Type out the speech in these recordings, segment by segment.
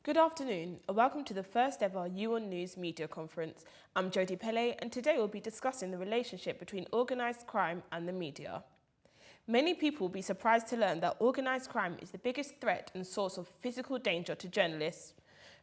Good afternoon and welcome to the first ever UN News Media Conference. I'm Jodie Pele and today we'll be discussing the relationship between organised crime and the media. Many people will be surprised to learn that organised crime is the biggest threat and source of physical danger to journalists.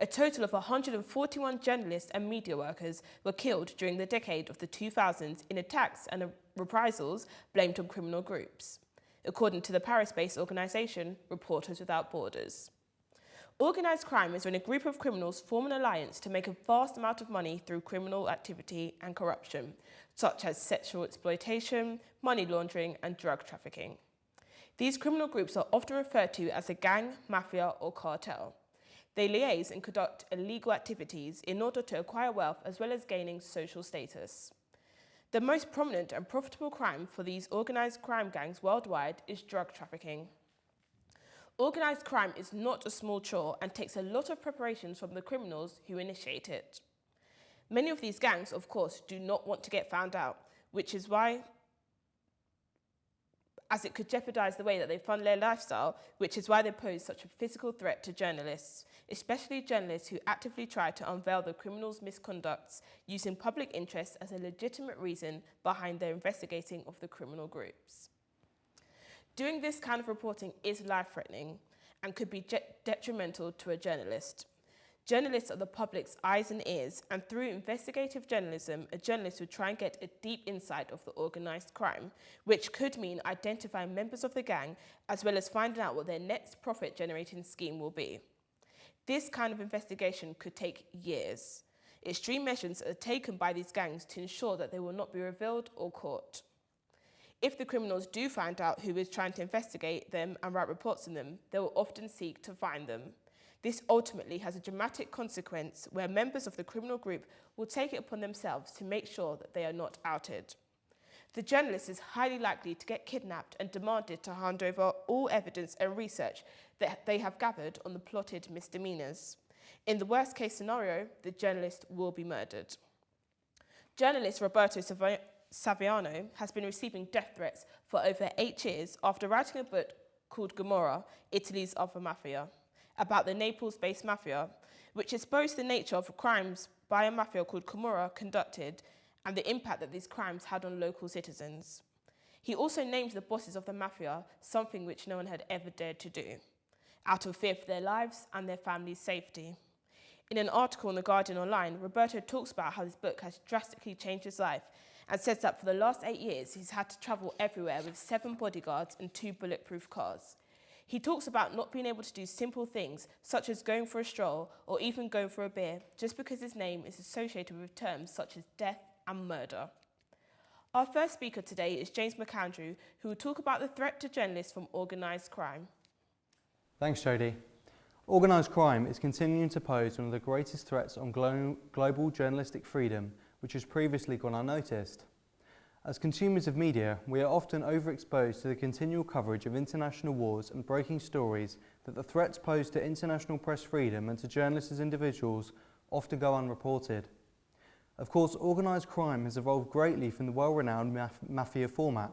A total of 141 journalists and media workers were killed during the decade of the 2000s in attacks and reprisals blamed on criminal groups, according to the Paris-based organisation Reporters Without Borders. Organised crime is when a group of criminals form an alliance to make a vast amount of money through criminal activity and corruption, such as sexual exploitation, money laundering, and drug trafficking. These criminal groups are often referred to as a gang, mafia, or cartel. They liaise and conduct illegal activities in order to acquire wealth as well as gaining social status. The most prominent and profitable crime for these organised crime gangs worldwide is drug trafficking. Organised crime is not a small chore and takes a lot of preparations from the criminals who initiate it. Many of these gangs, of course, do not want to get found out, which is why, as it could jeopardise the way that they fund their lifestyle, which is why they pose such a physical threat to journalists, especially journalists who actively try to unveil the criminals' misconducts, using public interest as a legitimate reason behind their investigating of the criminal groups. Doing this kind of reporting is life-threatening and could be detrimental to a journalist. Journalists are the public's eyes and ears, and through investigative journalism, a journalist would try and get a deep insight of the organised crime, which could mean identifying members of the gang, as well as finding out what their next profit-generating scheme will be. This kind of investigation could take years. Extreme measures are taken by these gangs to ensure that they will not be revealed or caught. If the criminals do find out who is trying to investigate them and write reports on them, they will often seek to find them. This ultimately has a dramatic consequence where members of the criminal group will take it upon themselves to make sure that they are not outed. The journalist is highly likely to get kidnapped and demanded to hand over all evidence and research that they have gathered on the plotted misdemeanours. In the worst case scenario, the journalist will be murdered. Journalist Roberto Saviano has been receiving death threats for over 8 years after writing a book called Gomorrah, Italy's Other Mafia, about the Naples-based mafia, which exposed the nature of crimes by a mafia called Gomorrah conducted and the impact that these crimes had on local citizens. He also named the bosses of the mafia, something which no one had ever dared to do, out of fear for their lives and their families' safety. In an article on The Guardian Online, Roberto talks about how this book has drastically changed his life and says that for the last 8 years, he's had to travel everywhere with 7 bodyguards and 2 bulletproof cars. He talks about not being able to do simple things, such as going for a stroll or even going for a beer, just because his name is associated with terms such as death and murder. Our first speaker today is James McAndrew, who will talk about the threat to journalists from organised crime. Thanks, Jodie. Organised crime is continuing to pose one of the greatest threats on global journalistic freedom, which has previously gone unnoticed. As consumers of media, we are often overexposed to the continual coverage of international wars and breaking stories that the threats posed to international press freedom and to journalists as individuals often go unreported. Of course, organised crime has evolved greatly from the well-renowned mafia format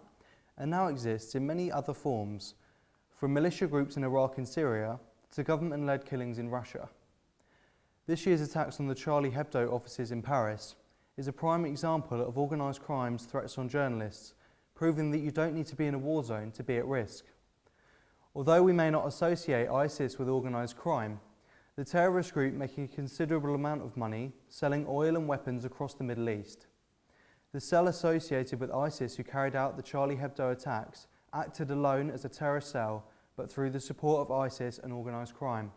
and now exists in many other forms, from militia groups in Iraq and Syria to government-led killings in Russia. This year's attacks on the Charlie Hebdo offices in Paris is a prime example of organised crime's threats on journalists, proving that you don't need to be in a war zone to be at risk. Although we may not associate ISIS with organised crime, the terrorist group making a considerable amount of money selling oil and weapons across the Middle East. The cell associated with ISIS who carried out the Charlie Hebdo attacks acted alone as a terrorist cell, but through the support of ISIS and organised crime.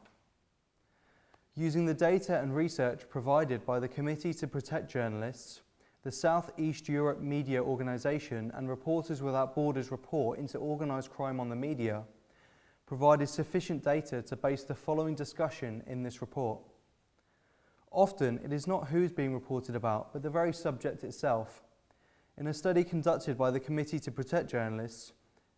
Using the data and research provided by the Committee to Protect Journalists, the South East Europe Media Organisation and Reporters Without Borders report into organised crime on the media provided sufficient data to base the following discussion in this report. Often, it is not who is being reported about, but the very subject itself. In a study conducted by the Committee to Protect Journalists,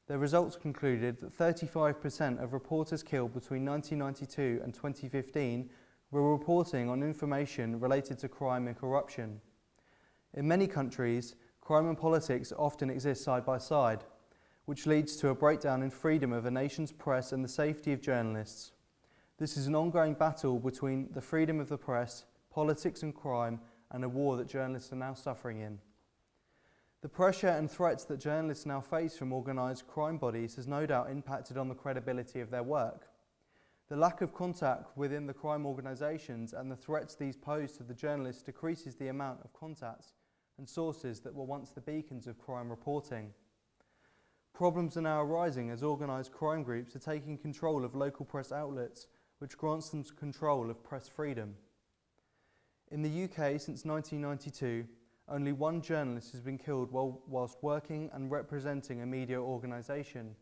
the results concluded that 35% of reporters killed between 1992 and 2015 were reporting on information related to crime and corruption. In many countries, crime and politics often exist side by side, which leads to a breakdown in freedom of a nation's press and the safety of journalists. This is an ongoing battle between the freedom of the press, politics and crime, and a war that journalists are now suffering in. The pressure and threats that journalists now face from organised crime bodies has no doubt impacted on the credibility of their work. The lack of contact within the crime organisations and the threats these pose to the journalists decreases the amount of contacts and sources that were once the beacons of crime reporting. Problems are now arising as organised crime groups are taking control of local press outlets, which grants them control of press freedom. In the UK since 1992, only one journalist has been killed whilst working and representing a media organisation.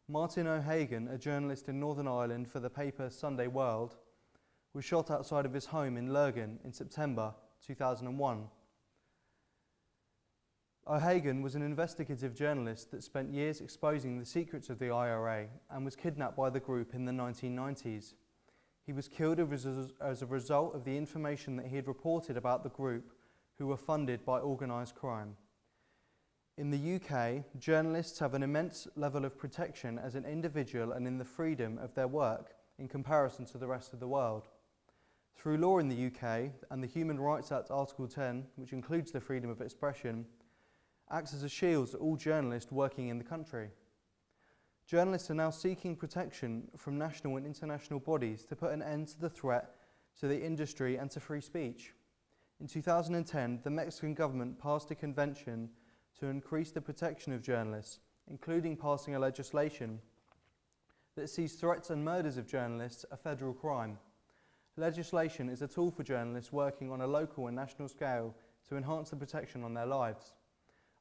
Martin O'Hagan, a journalist in Northern Ireland for the paper Sunday World, was shot outside of his home in Lurgan in September 2001. O'Hagan was an investigative journalist that spent years exposing the secrets of the IRA and was kidnapped by the group in the 1990s. He was killed as a result of the information that he had reported about the group, who were funded by organised crime. In the UK, journalists have an immense level of protection as an individual and in the freedom of their work in comparison to the rest of the world. Through law in the UK and the Human Rights Act Article 10, which includes the freedom of expression, acts as a shield to all journalists working in the country. Journalists are now seeking protection from national and international bodies to put an end to the threat to the industry and to free speech. In 2010, the Mexican government passed a convention to increase the protection of journalists, including passing a legislation that sees threats and murders of journalists a federal crime. Legislation is a tool for journalists working on a local and national scale to enhance the protection on their lives.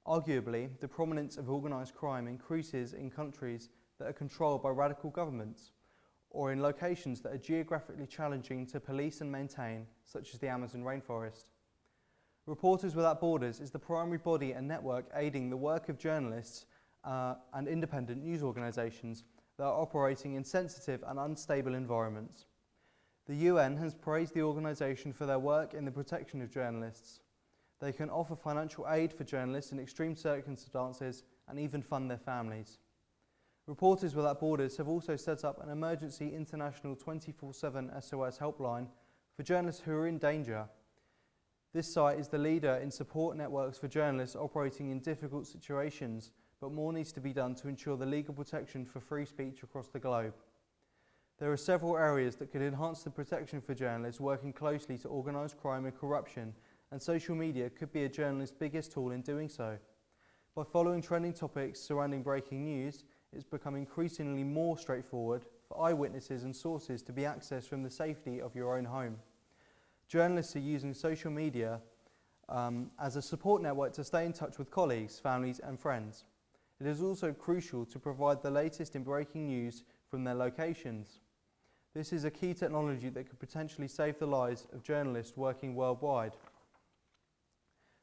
Arguably, the prominence of organised crime increases in countries that are controlled by radical governments, or in locations that are geographically challenging to police and maintain, such as the Amazon rainforest. Reporters Without Borders is the primary body and network aiding the work of journalists and independent news organisations that are operating in sensitive and unstable environments. The UN has praised the organisation for their work in the protection of journalists. They can offer financial aid for journalists in extreme circumstances and even fund their families. Reporters Without Borders have also set up an emergency international 24/7 SOS helpline for journalists who are in danger. This site is the leader in support networks for journalists operating in difficult situations, but more needs to be done to ensure the legal protection for free speech across the globe. There are several areas that could enhance the protection for journalists working closely to organised crime and corruption, and social media could be a journalist's biggest tool in doing so. By following trending topics surrounding breaking news, it's become increasingly more straightforward for eyewitnesses and sources to be accessed from the safety of your own home. Journalists are using social media as a support network to stay in touch with colleagues, families and friends. It is also crucial to provide the latest in breaking news from their locations. This is a key technology that could potentially save the lives of journalists working worldwide.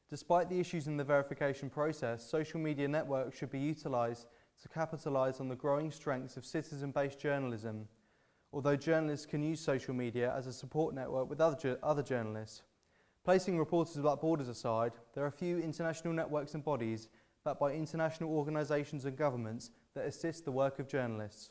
Despite the issues in the verification process, social media networks should be utilised to capitalise on the growing strengths of citizen-based journalism, although journalists can use social media as a support network with other journalists. Placing Reporters Without Borders aside, there are a few international networks and bodies backed by international organisations and governments that assist the work of journalists.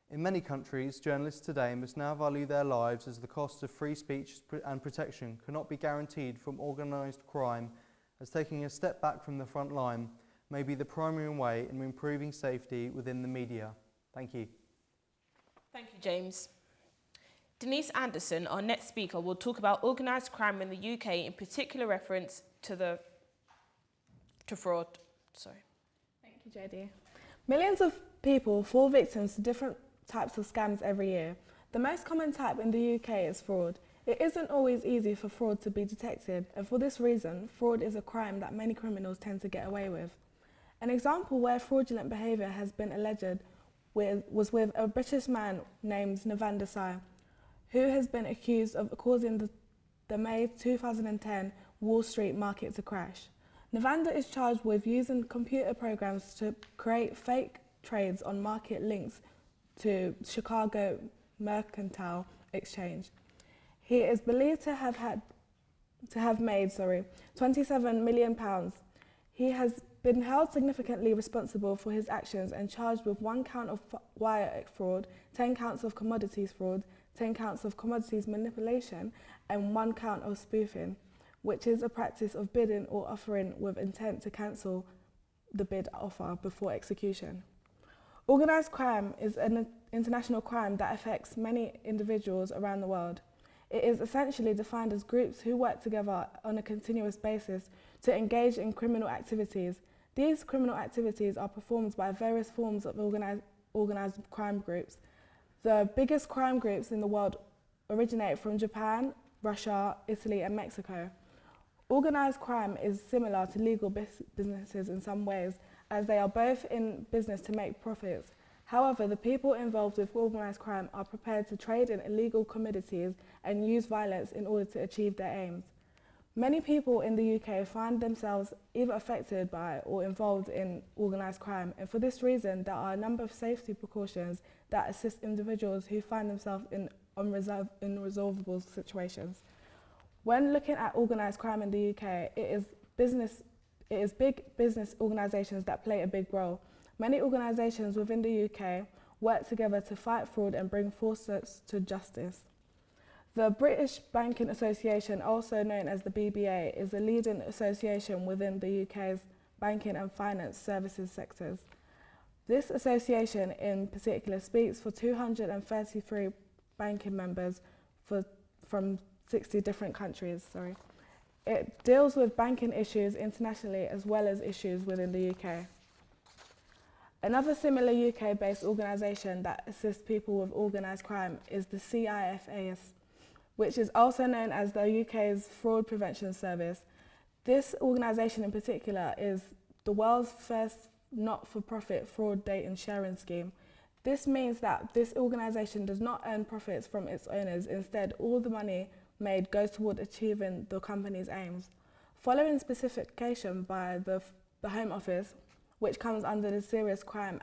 In many countries, journalists today must now value their lives as the costs of free speech and protection cannot be guaranteed from organised crime, as taking a step back from the front line may be the primary way in improving safety within the media. Thank you. Thank you, James. Denise Anderson, our next speaker, will talk about organised crime in the UK, in particular reference to fraud. Thank you, JD. Millions of people fall victims to different types of scams every year. The most common type in the UK is fraud. It isn't always easy for fraud to be detected, and for this reason, fraud is a crime that many criminals tend to get away with. An example where fraudulent behaviour has been alleged was with a British man named Navanda Desai, who has been accused of causing the May 2010 Wall Street market to crash. Navanda is charged with using computer programs to create fake trades on market links to Chicago Mercantile Exchange. He is believed to have made £27 million. He has been held significantly responsible for his actions and charged with 1 count of wire fraud, 10 counts of commodities fraud, 10 counts of commodities manipulation, and 1 count of spoofing, which is a practice of bidding or offering with intent to cancel the bid offer before execution. Organised crime is an international crime that affects many individuals around the world. It is essentially defined as groups who work together on a continuous basis to engage in criminal activities. These criminal activities are performed by various forms of organised crime groups. The biggest crime groups in the world originate from Japan, Russia, Italy, and Mexico. Organised crime is similar to legal businesses in some ways, as they are both in business to make profits. However, the people involved with organised crime are prepared to trade in illegal commodities and use violence in order to achieve their aims. Many people in the UK find themselves either affected by or involved in organised crime, and for this reason there are a number of safety precautions that assist individuals who find themselves in unresolvable situations. When looking at organised crime in the UK, it is big business organisations that play a big role. Many organisations within the UK work together to fight fraud and bring fraudsters to justice. The British Banking Association, also known as the BBA, is a leading association within the UK's banking and finance services sectors. This association in particular speaks for 233 banking members from 60 different countries. It deals with banking issues internationally as well as issues within the UK. Another similar UK-based organisation that assists people with organised crime is the CIFAS, which is also known as the UK's Fraud Prevention Service. This organisation in particular is the world's first not-for-profit fraud data sharing scheme. This means that this organisation does not earn profits from its owners. Instead, all the money made goes toward achieving the company's aims. Following specification by the Home Office, which comes under the Serious Crime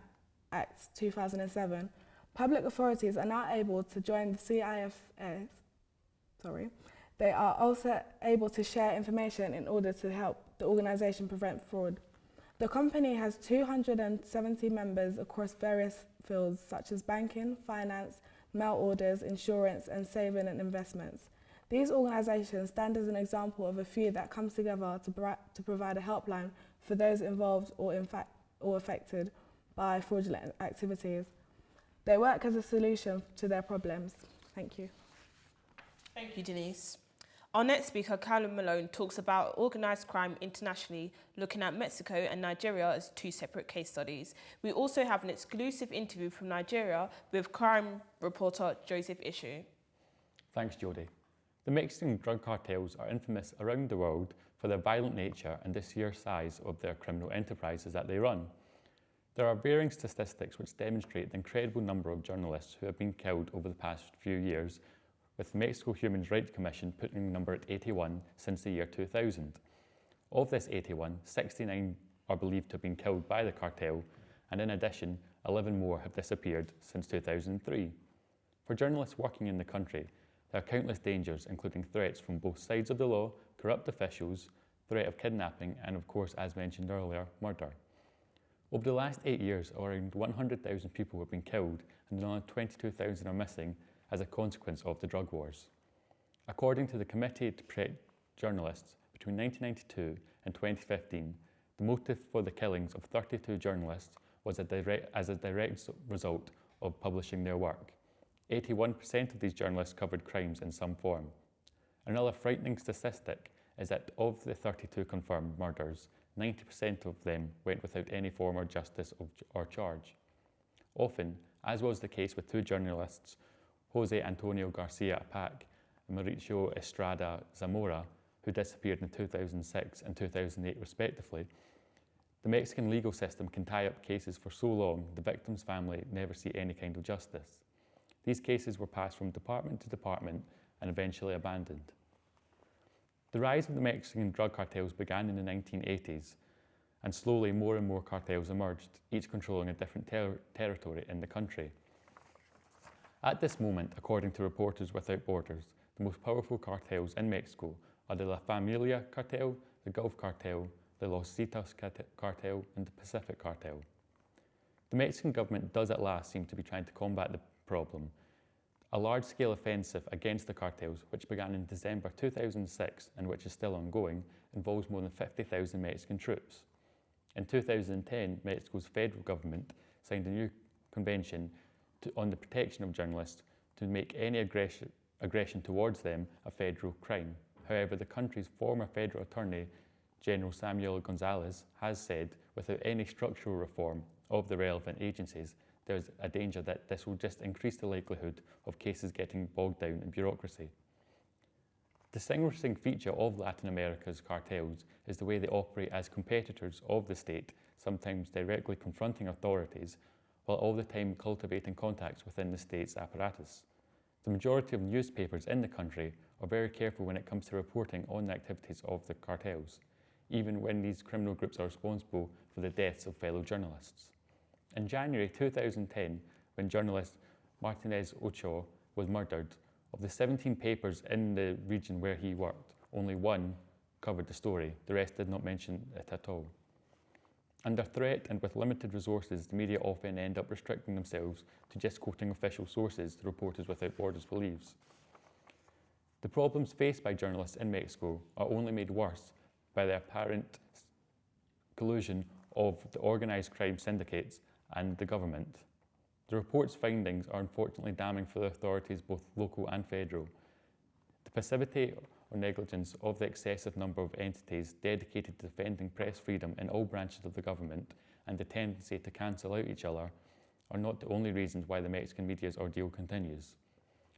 Act 2007, public authorities are now able to join the CIFAS. They are also able to share information in order to help the organisation prevent fraud. The company has 270 members across various fields such as banking, finance, mail orders, insurance, and saving and investments. These organisations stand as an example of a few that comes together to provide a helpline for those involved or affected by fraudulent activities. They work as a solution to their problems. Thank you. Thank you, Denise. Our next speaker, Callum Malone, talks about organised crime internationally, looking at Mexico and Nigeria as 2 separate case studies. We also have an exclusive interview from Nigeria with crime reporter Joseph Ishu. Thanks, Jodie. The Mexican drug cartels are infamous around the world for their violent nature and the sheer size of their criminal enterprises that they run. There are varying statistics which demonstrate the incredible number of journalists who have been killed over the past few years, with the Mexico Human Rights Commission putting the number at 81 since the year 2000. Of this 81, 69 are believed to have been killed by the cartel, and in addition, 11 more have disappeared since 2003. For journalists working in the country, there are countless dangers, including threats from both sides of the law, corrupt officials, threat of kidnapping, and of course, as mentioned earlier, murder. Over the last 8 years, around 100,000 people have been killed and another 22,000 are missing as a consequence of the drug wars. According to the Committee to Protect Journalists, between 1992 and 2015, the motive for the killings of 32 journalists was as a direct result of publishing their work. 81% of these journalists covered crimes in some form. Another frightening statistic is that of the 32 confirmed murders, 90% of them went without any form of justice or charge. Often, as was the case with 2 journalists, Jose Antonio Garcia Apac and Mauricio Estrada Zamora, who disappeared in 2006 and 2008 respectively, the Mexican legal system can tie up cases for so long the victim's family never see any kind of justice. These cases were passed from department to department and eventually abandoned. The rise of the Mexican drug cartels began in the 1980s, and slowly more and more cartels emerged, each controlling a different territory in the country. At this moment, according to Reporters Without Borders, the most powerful cartels in Mexico are the La Familia cartel, the Gulf cartel, the Los Zetas cartel and the Pacific cartel. The Mexican government does at last seem to be trying to combat the problem. A large-scale offensive against the cartels, which began in December 2006 and which is still ongoing, involves more than 50,000 Mexican troops. In 2010, Mexico's federal government signed a new convention on the protection of journalists to make any aggression towards them a federal crime. However, the country's former federal attorney, General Samuel Gonzalez, has said without any structural reform of the relevant agencies, there's a danger that this will just increase the likelihood of cases getting bogged down in bureaucracy. The distinguishing feature of Latin America's cartels is the way they operate as competitors of the state, sometimes directly confronting authorities, while all the time cultivating contacts within the state's apparatus. The majority of newspapers in the country are very careful when it comes to reporting on the activities of the cartels, even when these criminal groups are responsible for the deaths of fellow journalists. In January 2010, when journalist Martinez Ochoa was murdered, of the 17 papers in the region where he worked, only one covered the story. The rest did not mention it at all. Under threat and with limited resources, the media often end up restricting themselves to just quoting official sources, the Reporters Without Borders believes. The problems faced by journalists in Mexico are only made worse by the apparent collusion of the organised crime syndicates and the government. The report's findings are unfortunately damning for the authorities, both local and federal. The passivity or negligence of the excessive number of entities dedicated to defending press freedom in all branches of the government and the tendency to cancel out each other are not the only reasons why the Mexican media's ordeal continues.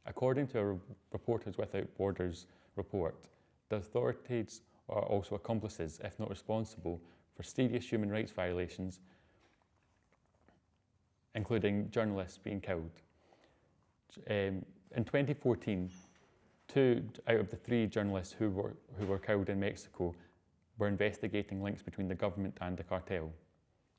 According to a Reporters Without Borders report, the authorities are also accomplices, if not responsible, for serious human rights violations, including journalists being killed. In 2014, 2 out of the 3 journalists who were killed in Mexico were investigating links between the government and the cartel.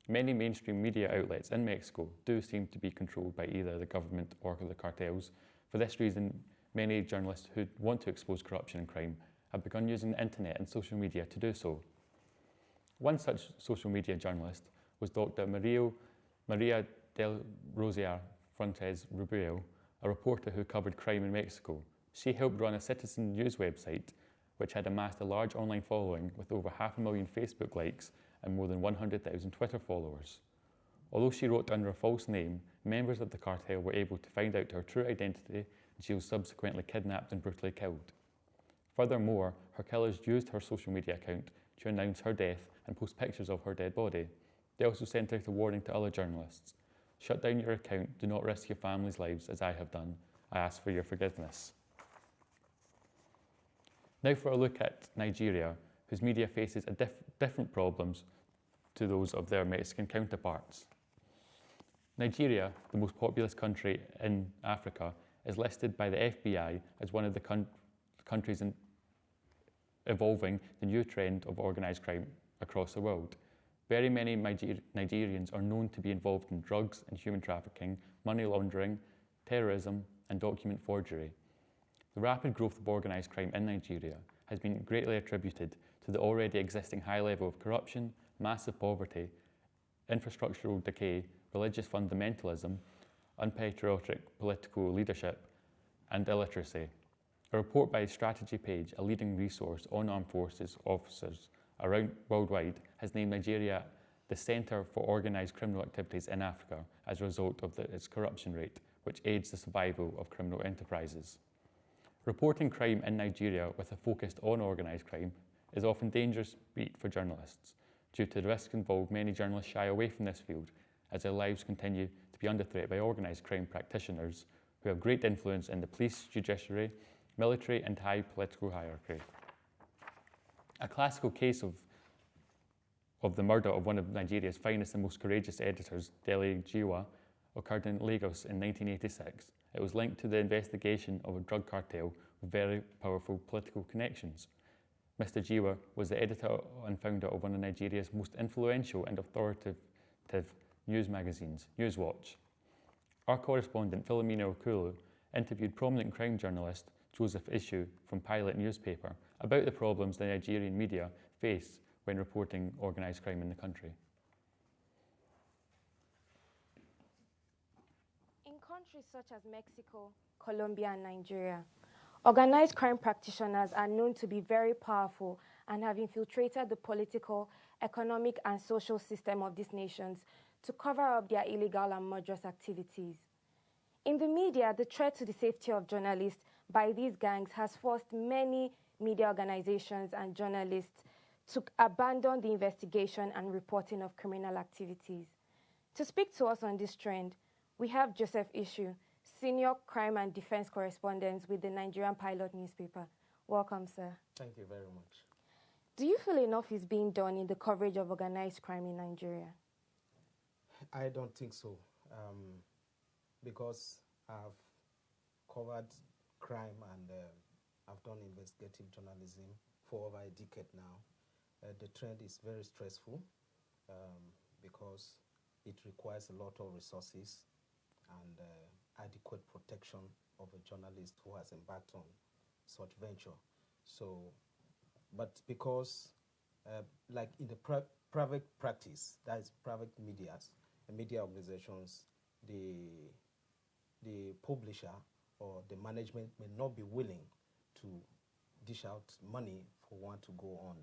Many mainstream media outlets in Mexico do seem to be controlled by either the government or the cartels. For this reason, many journalists who want to expose corruption and crime have begun using the internet and social media to do so. One such social media journalist was Dr. Maria del Rosier Fuentes Rubio, a reporter who covered crime in Mexico. She helped run a citizen news website which had amassed a large online following with over 500,000 Facebook likes and more than 100,000 Twitter followers. Although she wrote under a false name, members of the cartel were able to find out her true identity and she was subsequently kidnapped and brutally killed. Furthermore, her killers used her social media account to announce her death and post pictures of her dead body. They also sent out a warning to other journalists. Shut down your account, do not risk your family's lives as I have done. I ask for your forgiveness. Now for a look at Nigeria, whose media faces different problems to those of their Mexican counterparts. Nigeria, the most populous country in Africa, is listed by the FBI as one of the countries evolving the new trend of organised crime across the world. Very many Nigerians are known to be involved in drugs and human trafficking, money laundering, terrorism, and document forgery. The rapid growth of organised crime in Nigeria has been greatly attributed to the already existing high level of corruption, massive poverty, infrastructural decay, religious fundamentalism, unpatriotic political leadership, and illiteracy. A report by Strategy Page, a leading resource on armed forces officers worldwide, has named Nigeria the centre for organised criminal activities in Africa as a result of its corruption rate, which aids the survival of criminal enterprises. Reporting crime in Nigeria with a focus on organised crime is often dangerous feat for journalists. Due to the risks involved, many journalists shy away from this field as their lives continue to be under threat by organised crime practitioners who have great influence in the police, judiciary, military and high political hierarchy. A classical case of the murder of one of Nigeria's finest and most courageous editors, Dele Giwa, occurred in Lagos in 1986. It was linked to the investigation of a drug cartel with very powerful political connections. Mr. Giwa was the editor and founder of one of Nigeria's most influential and authoritative news magazines, Newswatch. Our correspondent, Philomena Okulu, interviewed prominent crime journalist Joseph Ishu from Pilot newspaper about the problems the Nigerian media face when reporting organised crime in the country? In countries such as Mexico, Colombia, and Nigeria, organized crime practitioners are known to be very powerful and have infiltrated the political, economic, and social system of these nations to cover up their illegal and murderous activities. In the media, the threat to the safety of journalists by these gangs has forced many media organizations and journalists to abandon the investigation and reporting of criminal activities. To speak to us on this trend, we have Joseph Ishu, Senior Crime and Defense Correspondent with the Nigerian Pilot newspaper. Welcome, sir. Thank you very much. Do you feel enough is being done in the coverage of organized crime in Nigeria? I don't think so, because I've covered crime and I've done investigative journalism for over a decade now. The trend is very stressful because it requires a lot of resources and adequate protection of a journalist who has embarked on such venture. So, but because like in the private practice, that is private media organizations, the publisher or the management may not be willing to dish out money for one to go on